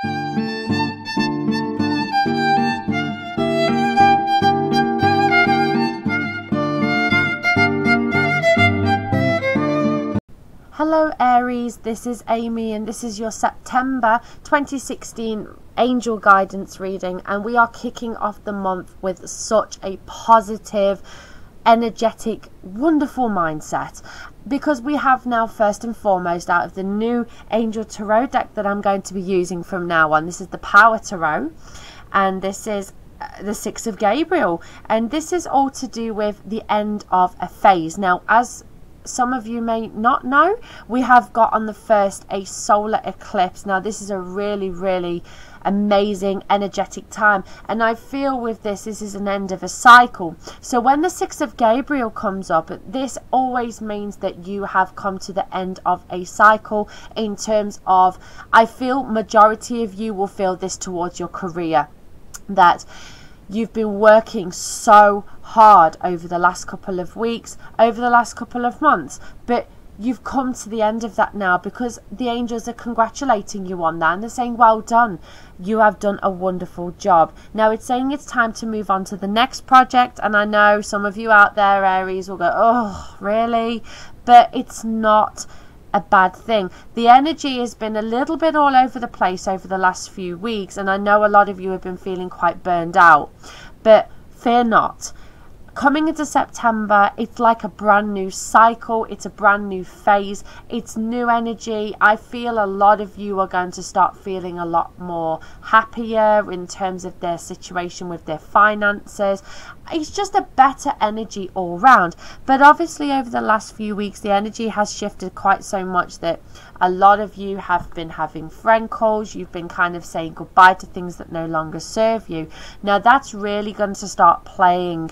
Hello Aries, this is Amy and this is your September 2016 angel guidance reading, and we are kicking off the month with such a positive, energetic, wonderful mindset, because we have now, first and foremost, out of the new angel tarot deck that I'm going to be using from now on, this is the Power Tarot, and this is the Six of Gabriel, and this is all to do with the end of a phase. Now, as some of you may not know, we have got on the 1st a solar eclipse. Now this is a really amazing energetic time, and I feel with this is an end of a cycle. So when the Six of Gabriel comes up, this always means that you have come to the end of a cycle, in terms of, I feel majority of you will feel this towards your career, that you've been working so hard over the last couple of weeks, over the last couple of months, but you've come to the end of that now, because the angels are congratulating you on that, and they're saying, well done, you have done a wonderful job. Now it's saying it's time to move on to the next project, and I know some of you out there, Aries, will go, oh really? But it's not a bad thing. The energy has been a little bit all over the place over the last few weeks, and I know a lot of you have been feeling quite burned out, but fear not. Coming into September, it's like a brand new cycle, it's a brand new phase, it's new energy. I feel a lot of you are going to start feeling a lot more happier in terms of their situation with their finances. It's just a better energy all round. But obviously over the last few weeks, the energy has shifted quite so much that a lot of you have been having friend calls, you've been kind of saying goodbye to things that no longer serve you. Now that's really going to start playing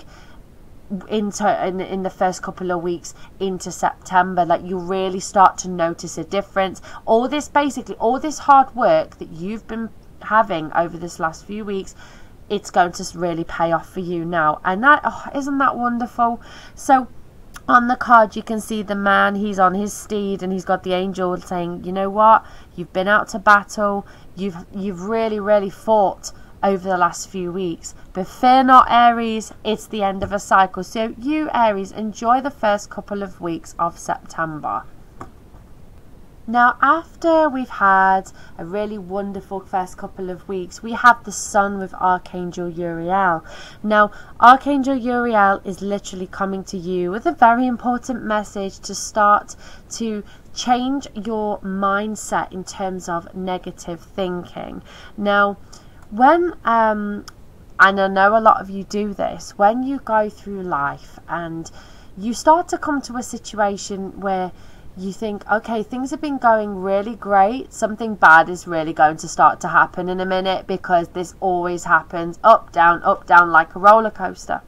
in the first couple of weeks into September. Like, you really start to notice a difference. All this hard work that you've been having over this last few weeks, it's going to really pay off for you now, and that, oh, isn't that wonderful? So on the card you can see the man, he's on his steed, and he's got the angel saying, you know what, you've been out to battle, you've really fought over the last few weeks, but fear not, Aries, it's the end of a cycle. So you, Aries, enjoy the first couple of weeks of September. Now, after we've had a really wonderful first couple of weeks, we have the Sun with Archangel Uriel. Now, Archangel Uriel is literally coming to you with a very important message to start to change your mindset in terms of negative thinking. Now, when and I know a lot of you do this, when you go through life and you start to come to a situation where you think, okay, things have been going really great, something bad is really going to start to happen in a minute, because this always happens, up, down, like a roller coaster.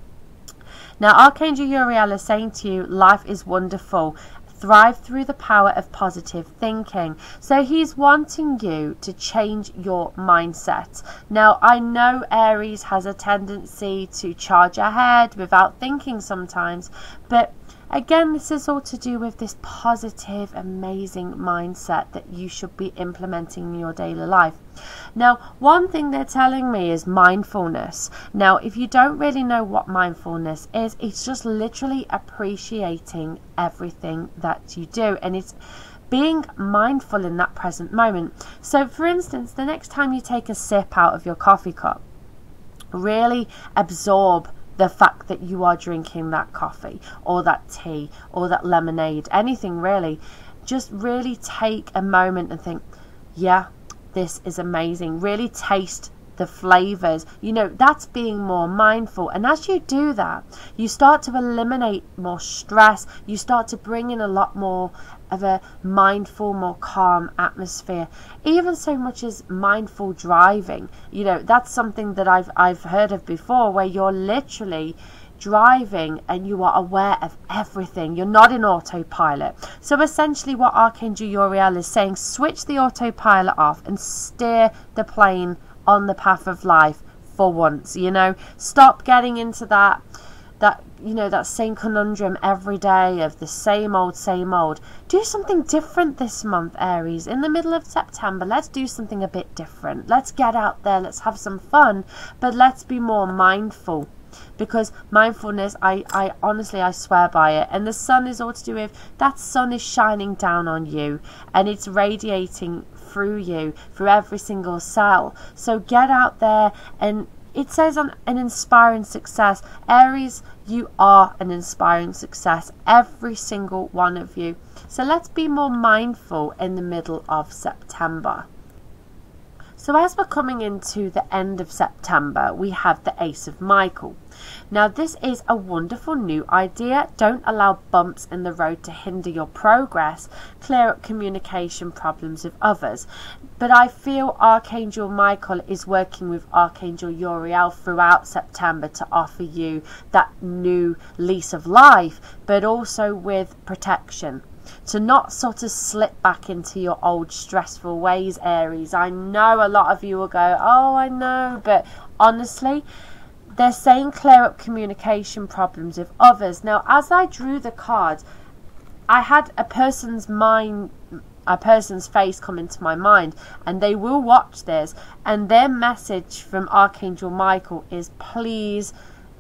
Now, Archangel Uriel is saying to you, life is wonderful. Thrive through the power of positive thinking. So he's wanting you to change your mindset. Now, I know Aries has a tendency to charge ahead without thinking sometimes, but again, this is all to do with this positive, amazing mindset that you should be implementing in your daily life. Now, one thing they're telling me is mindfulness. Now, if you don't really know what mindfulness is, it's just literally appreciating everything that you do, and it's being mindful in that present moment. So, for instance, the next time you take a sip out of your coffee cup, really absorb the fact that you are drinking that coffee or that tea or that lemonade, anything really. Just really take a moment and think, yeah, this is amazing. Really taste the flavors. You know, that's being more mindful. And as you do that, you start to eliminate more stress. You start to bring in a lot more of a mindful, more calm atmosphere. Even so much as mindful driving. You know, that's something that I've heard of before, where you're literally driving and you are aware of everything. You're not in autopilot. So essentially what Archangel Uriel is saying, switch the autopilot off and steer the plane on the path of life for once. You know, stop getting into that that, you know, that same conundrum every day of the same old, same old. Do something different this month, Aries. In the middle of September, let's do something a bit different. Let's get out there, let's have some fun, but let's be more mindful. Because mindfulness, I honestly, I swear by it. And the sun is all to do with, that sun is shining down on you and it's radiating through you, through every single cell. So get out there, and it says on an inspiring success. Aries, you are an inspiring success, every single one of you. So let's be more mindful in the middle of September. So as we're coming into the end of September, we have the Ace of Michael. Now this is a wonderful new idea. Don't allow bumps in the road to hinder your progress. Clear up communication problems with others. But I feel Archangel Michael is working with Archangel Uriel throughout September to offer you that new lease of life, but also with protection. To not sort of slip back into your old stressful ways, Aries. I know a lot of you will go, oh, I know, but honestly, they're saying clear up communication problems with others. Now, as I drew the card, I had a person's face come into my mind, and they will watch this, and their message from Archangel Michael is, please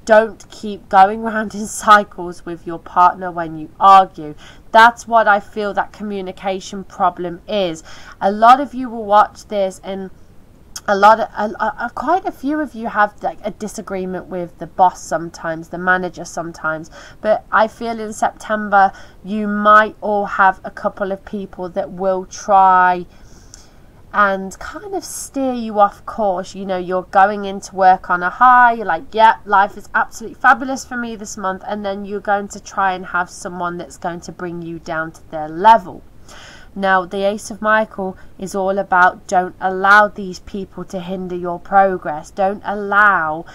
don't keep going around in cycles with your partner when you argue. That's what I feel that communication problem is. A lot of you will watch this, and quite a few of you have like a disagreement with the boss sometimes, the manager sometimes. But I feel in September you might all have a couple of people that will try and kind of steer you off course. You know, you're going into work on a high, you're like, yeah, life is absolutely fabulous for me this month, and then you're going to try and have someone that's going to bring you down to their level. Now, the Ace of Michael is all about, don't allow these people to hinder your progress. Don't allow,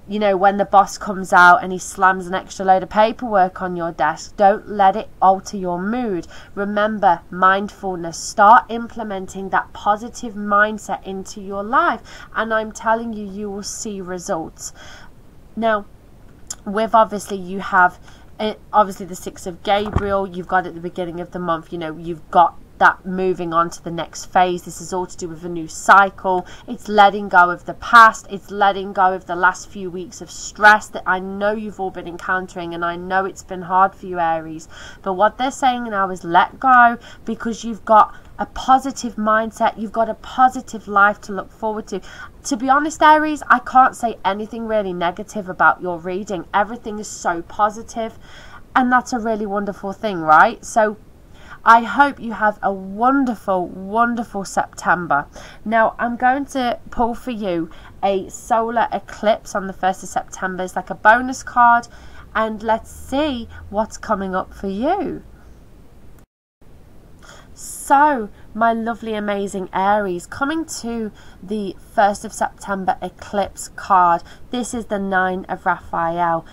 you know, when the boss comes out and he slams an extra load of paperwork on your desk, don't let it alter your mood. Remember, mindfulness. Start implementing that positive mindset into your life, and I'm telling you, you will see results. Now, with obviously you have obviously the Six of Gabriel, you've got at the beginning of the month, you know, you've got that moving on to the next phase. This is all to do with a new cycle. It's letting go of the past. It's letting go of the last few weeks of stress that I know you've all been encountering, and I know it's been hard for you, Aries. But what they're saying now is let go, because you've got a positive mindset. You've got a positive life to look forward to. To be honest, Aries, I can't say anything really negative about your reading. Everything is so positive, and that's a really wonderful thing, right? So I hope you have a wonderful, wonderful September. Now, I'm going to pull for you a solar eclipse on the 1st of September. It's like a bonus card, and let's see what's coming up for you. So, my lovely, amazing Aries, coming to the 1st of September eclipse card. This is the 9 of Raphael.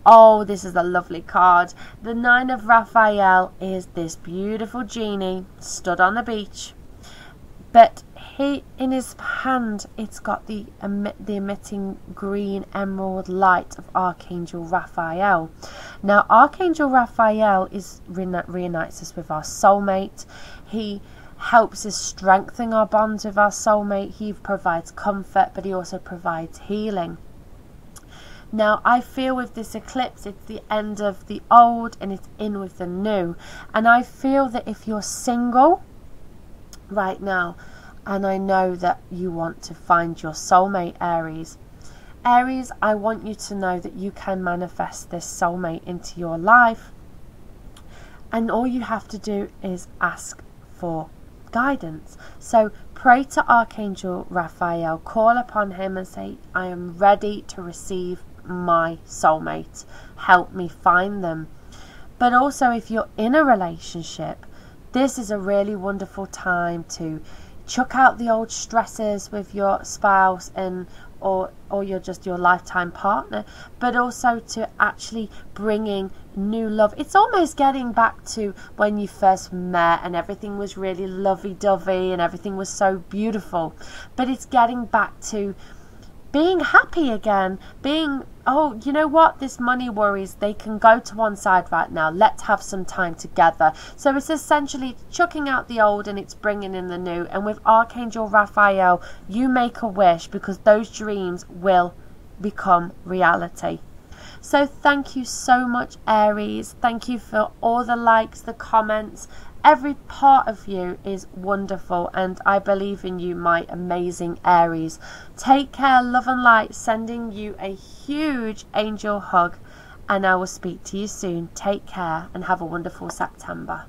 Oh, this is a lovely card. The 9 of Raphael is this beautiful genie stood on the beach, but in his hand it's got the emitting green emerald light of Archangel Raphael. Now, Archangel Raphael reunites us with our soulmate. He helps us strengthen our bonds with our soulmate. He provides comfort, but he also provides healing. Now, I feel with this eclipse, it's the end of the old and it's in with the new. And I feel that if you're single right now, and I know that you want to find your soulmate, Aries. Aries, I want you to know that you can manifest this soulmate into your life. And all you have to do is ask for guidance. So pray to Archangel Raphael, call upon him and say, I am ready to receive my soulmate. Help me find them. But also, if you're in a relationship, this is a really wonderful time to chuck out the old stresses with your spouse and or your lifetime partner, but also to actually bringing new love. It's almost getting back to when you first met and everything was really lovey-dovey and everything was so beautiful, but it's getting back to being happy again, being oh, you know what, this money worries, they can go to one side right now. Let's have some time together. So it's essentially chucking out the old and it's bringing in the new. And with Archangel Raphael, you make a wish, because those dreams will become reality. So thank you so much, Aries. Thank you for all the likes, the comments. Every part of you is wonderful, and I believe in you, my amazing Aries. Take care, love and light, sending you a huge angel hug, and I will speak to you soon. Take care and have a wonderful September.